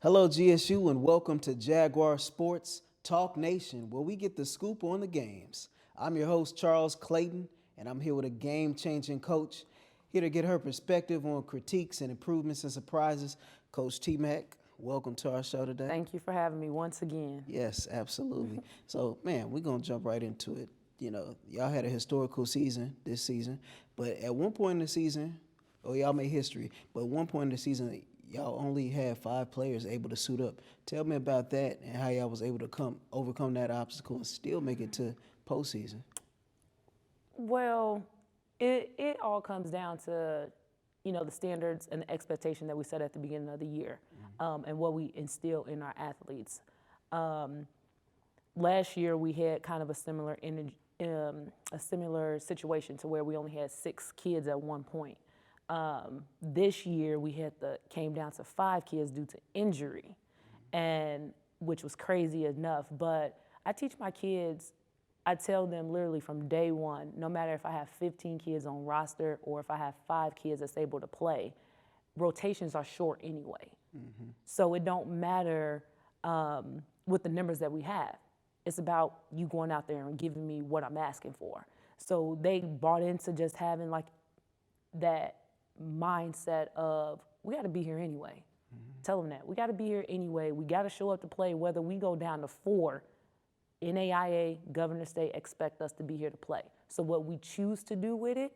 Hello, GSU, and welcome to Jaguar Sports Talk Nation, where we get the scoop on the games. I'm your host, Charles Clayton, and I'm here with a game changing coach, here to get her perspective on critiques and improvements and surprises. Coach T Mack, welcome to our show today. Thank you for having me once again. Yes, absolutely. So, man, we're going to jump right into it. You know, y'all had a historical season this season, but at one point in the season, y'all made history, but at one point in the season, y'all only had 5 players able to suit up. Tell me about that and how y'all was able to overcome that obstacle and still make it to postseason. Well, it all comes down to, the standards and the expectation that we set at the beginning of the year, and what we instill in our athletes. Last year we had kind of a similar situation to where we only had 6 kids at one point. This year we came down to 5 kids due to injury, and which was crazy enough. But I teach my kids, I tell them literally from day one, no matter if I have 15 kids on roster or if I have 5 kids that's able to play, rotations are short anyway. So it don't matter with the numbers that we have. It's about you going out there and giving me what I'm asking for. So they bought into just having like that mindset of we got to be here anyway. Tell them that we got to be here anyway. We got to show up to play, whether we go down to 4. NAIA, Governor State expect us to be here to play. So what we choose to do with it,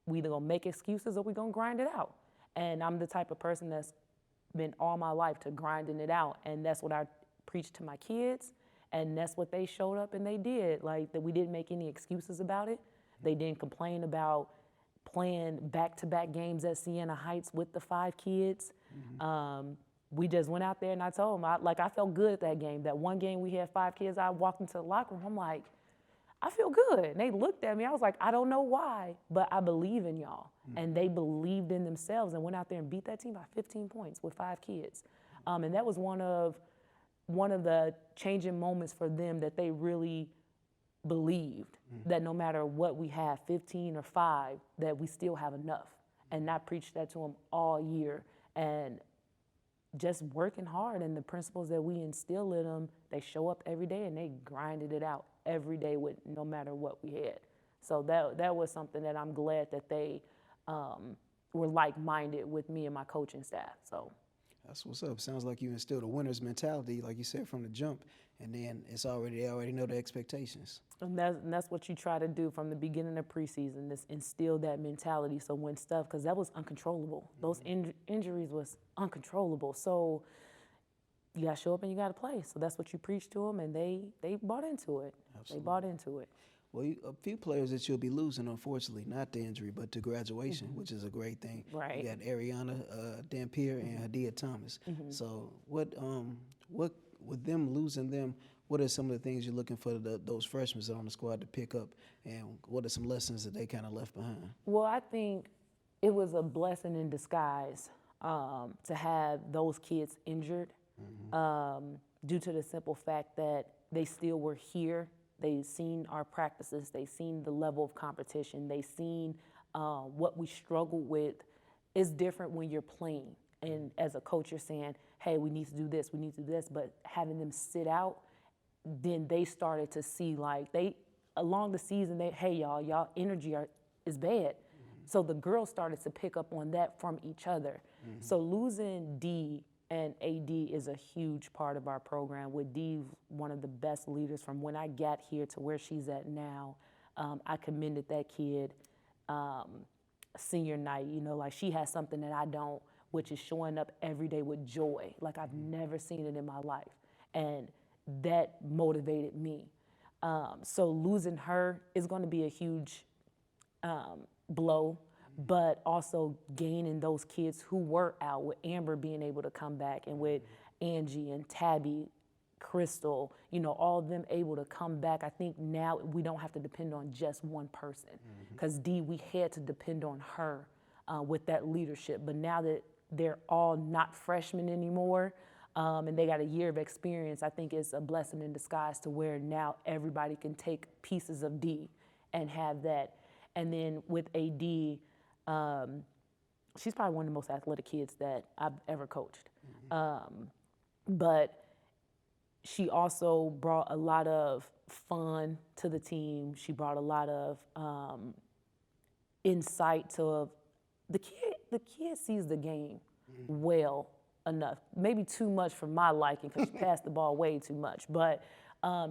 we either gonna make excuses or we gonna grind it out. And I'm the type of person that's been all my life to grinding it out, and that's what I preach to my kids, and that's what they showed up and they did. Like that, we didn't make any excuses about it. They didn't complain about playing back-to-back games at Siena Heights with the 5 kids. We just went out there and I told them, I felt good at that game. That one game we had 5 kids, I walked into the locker room, I'm like, I feel good. And they looked at me, I was like, I don't know why, but I believe in y'all. And they believed in themselves and went out there and beat that team by 15 points with 5 kids. And that was one of the changing moments for them, that they really believed that no matter what we have, 15 or 5, that we still have enough. And I preached that to them all year. And just working hard, and the principles that we instill in them, they show up every day and they grinded it out every day with no matter what we had. So that was something that I'm glad that they were like-minded with me and my coaching staff. So That's what's up. Sounds like you instilled a winner's mentality, like you said, from the jump, and then they already know the expectations. And that's what you try to do from the beginning of preseason, is instill that mentality. So when stuff, because that was uncontrollable. Those injuries was uncontrollable. So you got to show up and you got to play. So that's what you preach to them, and they bought into it. Absolutely. They bought into it. Well, a few players that you'll be losing, unfortunately, not to injury, but to graduation, which is a great thing. Right. You got Ariana Dampier and Hadia Thomas. So what with them losing them, what are some of the things you're looking for those freshmen on the squad to pick up, and what are some lessons that they kind of left behind? Well, I think it was a blessing in disguise to have those kids injured, due to the simple fact that they still were here. They seen our practices. They seen the level of competition. They seen what we struggle with. It's different when you're playing, and as a coach, you're saying, "Hey, we need to do this. We need to do this." But having them sit out, then they started to see, like, along the season, hey, y'all energy is bad. So the girls started to pick up on that from each other. So losing D and AD is a huge part of our program, with D one of the best leaders from when I got here to where she's at now. I commended that kid senior night, like she has something that I don't, which is showing up every day with joy. Like I've never seen it in my life. And that motivated me. So losing her is going to be a huge blow, but also gaining those kids who were out, with Amber being able to come back, and with Angie and Tabby, Crystal, all of them able to come back. I think now we don't have to depend on just one person, because D, we had to depend on her with that leadership. But now that they're all not freshmen anymore, and they got a year of experience, I think it's a blessing in disguise, to where now everybody can take pieces of D and have that. And then with AD, she's probably one of the most athletic kids that I've ever coached. but she also brought a lot of fun to the team. She brought a lot of insight to the kid. The kid sees the game well enough. Maybe too much for my liking because she passed the ball way too much, but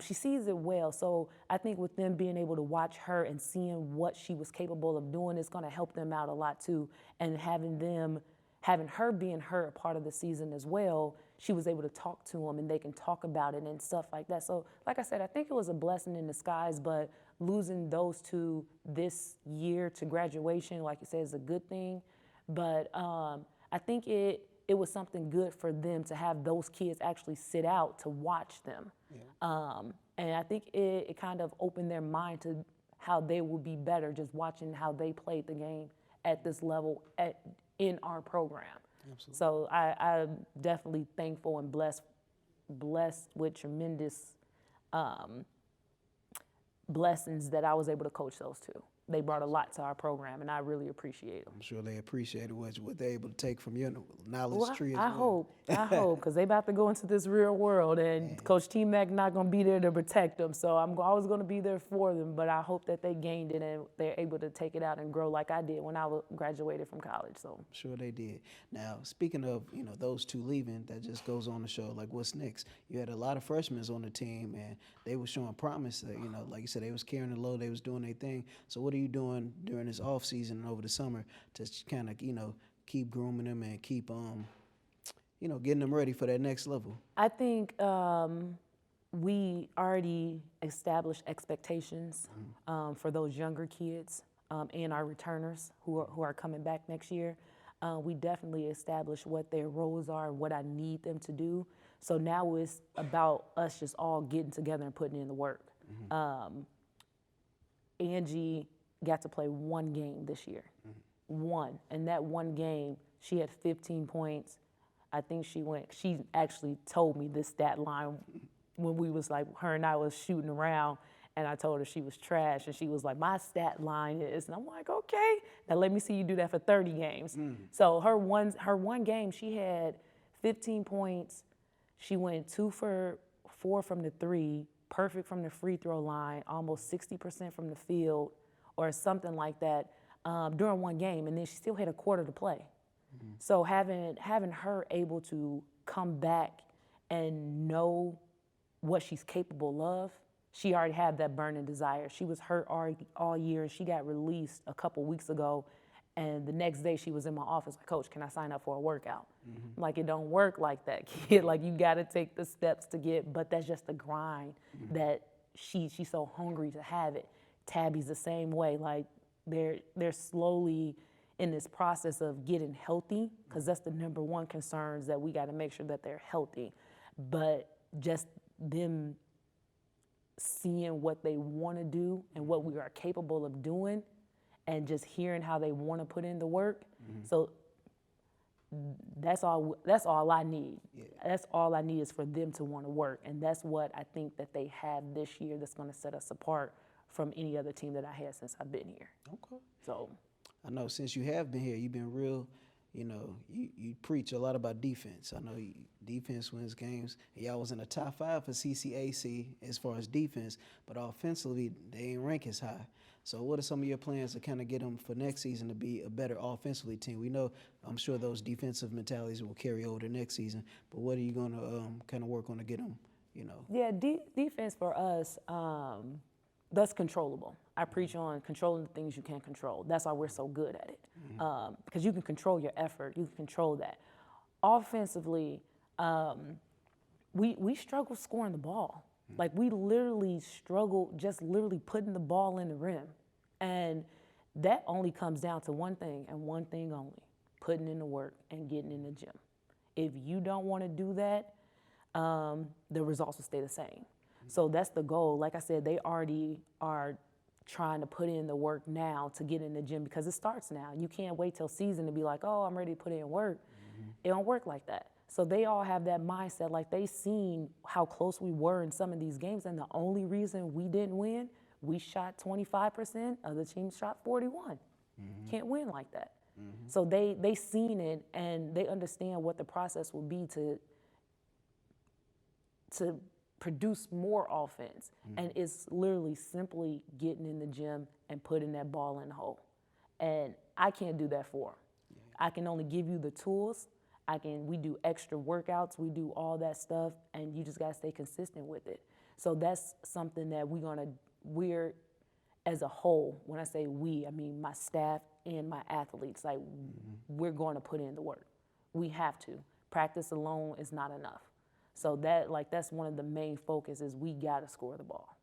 she sees it well. So I think with them being able to watch her and seeing what she was capable of doing is going to help them out a lot too. And having her being her a part of the season as well, she was able to talk to them and they can talk about it and stuff like that. So like I said, I think it was a blessing in disguise, but losing those two this year to graduation, like you said, is a good thing. But I think it was something good for them to have those kids actually sit out to watch them. Yeah. And I think it kind of opened their mind to how they would be better just watching how they played the game at this level in our program. Absolutely. So I'm definitely thankful and blessed with tremendous blessings that I was able to coach those two. They brought a lot to our program, and I really appreciate them. I'm sure they appreciated what they're able to take from your knowledge tree as I well. I hope, because they about to go into this real world, and Coach T. Mack not going to be there to protect them, so I'm always going to be there for them, but I hope that they gained it and they're able to take it out and grow like I did when I graduated from college. So I'm sure they did. Now, speaking of, those two leaving, that just goes on to show, like, what's next? You had a lot of freshmen on the team, and they were showing promise that, like you said, they was carrying the load, they was doing their thing. So what are you doing during this off season and over the summer to kind of, keep grooming them and keep, getting them ready for that next level? I think we already established expectations for those younger kids and our returners who are coming back next year. We definitely established what their roles are and what I need them to do. So now it's about us just all getting together and putting in the work. Angie got to play one game this year. One. And that one game, she had 15 points. I think she actually told me this stat line when we was like, her and I was shooting around, and I told her she was trash, and she was like, my stat line is, and I'm like, okay, now let me see you do that for 30 games. So her one game, she had 15 points. She went 2 for 4 from the 3, perfect from the free throw line, almost 60% from the field, or something like that during one game, and then she still had a quarter to play. So having her able to come back and know what she's capable of, she already had that burning desire. She was hurt all year, and she got released a couple weeks ago, and the next day she was in my office like, Coach, can I sign up for a workout? Like, it don't work like that, kid. Like, you got to take the steps to get, but that's just the grind that she's so hungry to have it. Tabby's the same way. Like, they're slowly in this process of getting healthy, because that's the number one concerns, that we got to make sure that they're healthy. But just them seeing what they want to do and what we are capable of doing, and just hearing how they want to put in the work. So that's all I need. Yeah. That's all I need is for them to want to work, and that's what I think that they have this year that's going to set us apart from any other team that I had since I've been here. Okay. So I know since you have been here, you've been real, you preach a lot about defense. I know defense wins games. Y'all was in the top 5 for CCAC as far as defense, but offensively, they ain't rank as high. So what are some of your plans to kind of get them for next season to be a better offensively team? We know, I'm sure those defensive mentalities will carry over to next season, but what are you going to kind of work on to get them, Yeah, defense for us, that's controllable. I preach on controlling the things you can't control. That's why we're so good at it. Because you can control your effort, you can control that. Offensively, we struggle scoring the ball. Like, we literally struggle just literally putting the ball in the rim. And that only comes down to one thing, and one thing only: putting in the work and getting in the gym. If you don't want to do that, the results will stay the same. So that's the goal. Like I said, they already are trying to put in the work now to get in the gym, because it starts now. You can't wait till season to be like, oh, I'm ready to put in work. It don't work like that. So they all have that mindset. Like, they seen how close we were in some of these games, and the only reason we didn't win, we shot 25%, other teams shot 41. Can't win like that. So they seen it, and they understand what the process will be to to produce more offense. And it's literally simply getting in the gym and putting that ball in the hole. And I can't do that for them. I can only give you the tools. We do extra workouts, we do all that stuff, and you just gotta stay consistent with it. So that's something that we're as a whole, when I say we, I mean my staff and my athletes, like we're going to put in the work. We have to. Practice alone is not enough. So that's one of the main focuses. We gotta score the ball.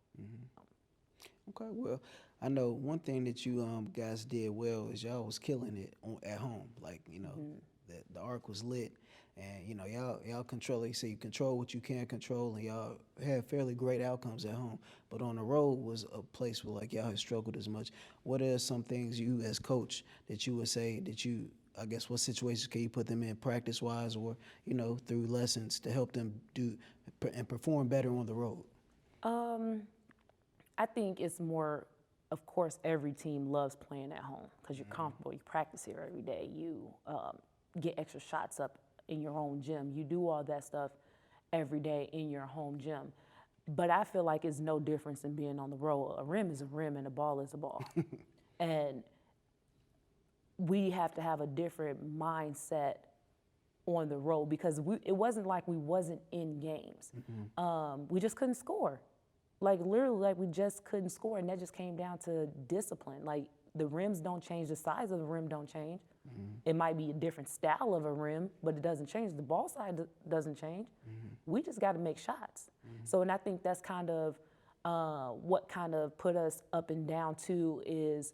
Okay, well, I know one thing that you guys did well is y'all was killing it at home. Like, the arc was lit, and y'all control. Like you say, you control what you can control, and y'all had fairly great outcomes at home. But on the road was a place where like y'all had struggled as much. What are some things you as coach that you would say that I guess what situations can you put them in practice wise or through lessons to help them do and perform better on the road? I think it's more, of course, every team loves playing at home because you're comfortable. You practice here every day. You get extra shots up in your own gym. You do all that stuff every day in your home gym. But I feel like it's no difference in being on the road. A rim is a rim and a ball is a ball. And we have to have a different mindset on the road because it wasn't like we wasn't in games. We just couldn't score. Like literally, like we just couldn't score, and that just came down to discipline. Like the rims don't change, the size of the rim don't change. It might be a different style of a rim, but it doesn't change. The ball side doesn't change. We just got to make shots. So, and I think that's kind of what kind of put us up and down too is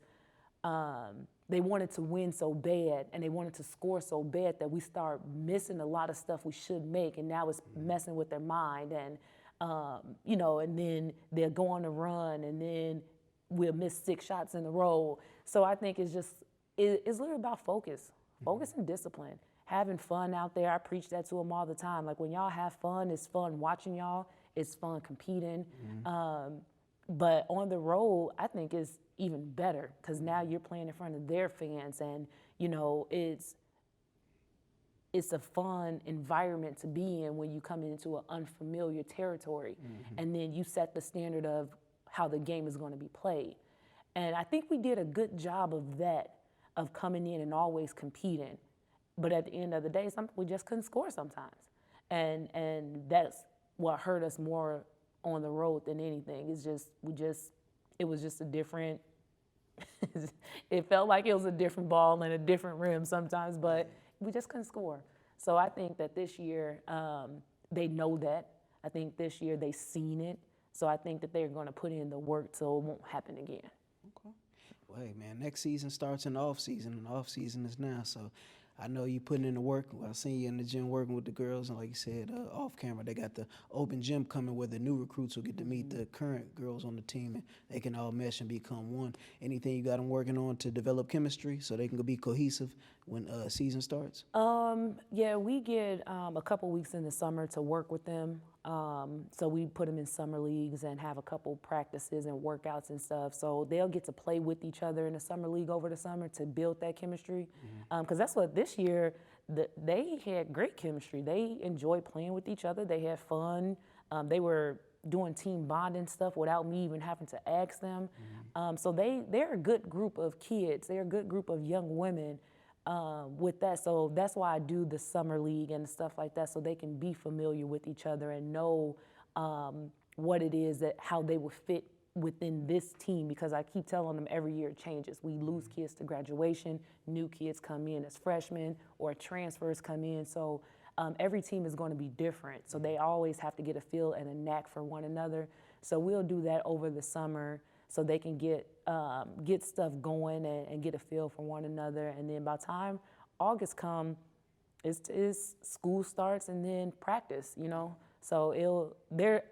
they wanted to win so bad and they wanted to score so bad that we start missing a lot of stuff we should make, and now it's messing with their mind. And and then they'll go on a run, and then we'll miss 6 shots in a row. So I think it's literally about focus and discipline, having fun out there. I preach that to them all the time. Like when y'all have fun, it's fun watching y'all, it's fun competing. But on the road, I think it's even better because now you're playing in front of their fans, and it's a fun environment to be in when you come into an unfamiliar territory. And then you set the standard of how the game is going to be played. And I think we did a good job of that, of coming in and always competing. But at the end of the day, we just couldn't score sometimes. And that's what hurt us more on the road than anything. It was just a different, it felt like it was a different ball and a different rim sometimes, but we just couldn't score. So I think that this year, they know that. I think this year they've seen it. So I think that they're going to put in the work so it won't happen again. Okay. Well, hey, man, next season starts in the offseason, and the offseason is now. So I know you putting in the work. I've seen you in the gym working with the girls, and like you said, off camera, they got the open gym coming where the new recruits will get to meet the current girls on the team, and they can all mesh and become one. Anything you got them working on to develop chemistry so they can be cohesive when season starts? Yeah, we get a couple weeks in the summer to work with them. So we put them in summer leagues and have a couple practices and workouts and stuff. So they'll get to play with each other in the summer league over the summer to build that chemistry. Because that's what this year, they had great chemistry. They enjoyed playing with each other. They had fun. They were doing team bonding stuff without me even having to ask them. So they're a good group of kids. They're a good group of young women with that. So that's why I do the summer league and stuff like that, so they can be familiar with each other and know what it is how they would fit within this team, because I keep telling them every year it changes. We lose kids to graduation, new kids come in as freshmen, or transfers come in. So every team is going to be different. So they always have to get a feel and a knack for one another. So we'll do that over the summer so they can get stuff going and get a feel for one another. And then by the time August comes, it's school starts and then practice, So they're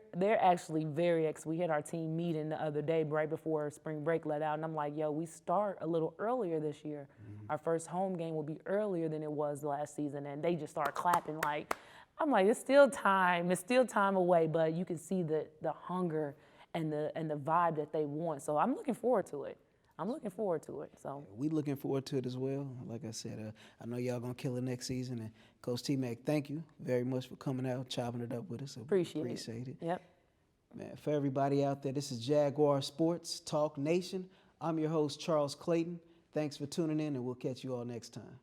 actually we had our team meeting the other day right before spring break let out, and I'm like, yo, we start a little earlier this year. Our first home game will be earlier than it was last season, and they just start clapping like, I'm like, it's still time away, but you can see the hunger and the vibe that they want. So I'm looking forward to it. I'm looking forward to it. So We looking forward to it as well. Like I said, I know y'all gonna kill it next season. And Coach T Mack, thank you very much for coming out, chopping it up with us. appreciate it. Yep. Man, for everybody out there, this is Jaguar Sports Talk Nation. I'm your host, Charles Clayton. Thanks for tuning in, and we'll catch you all next time.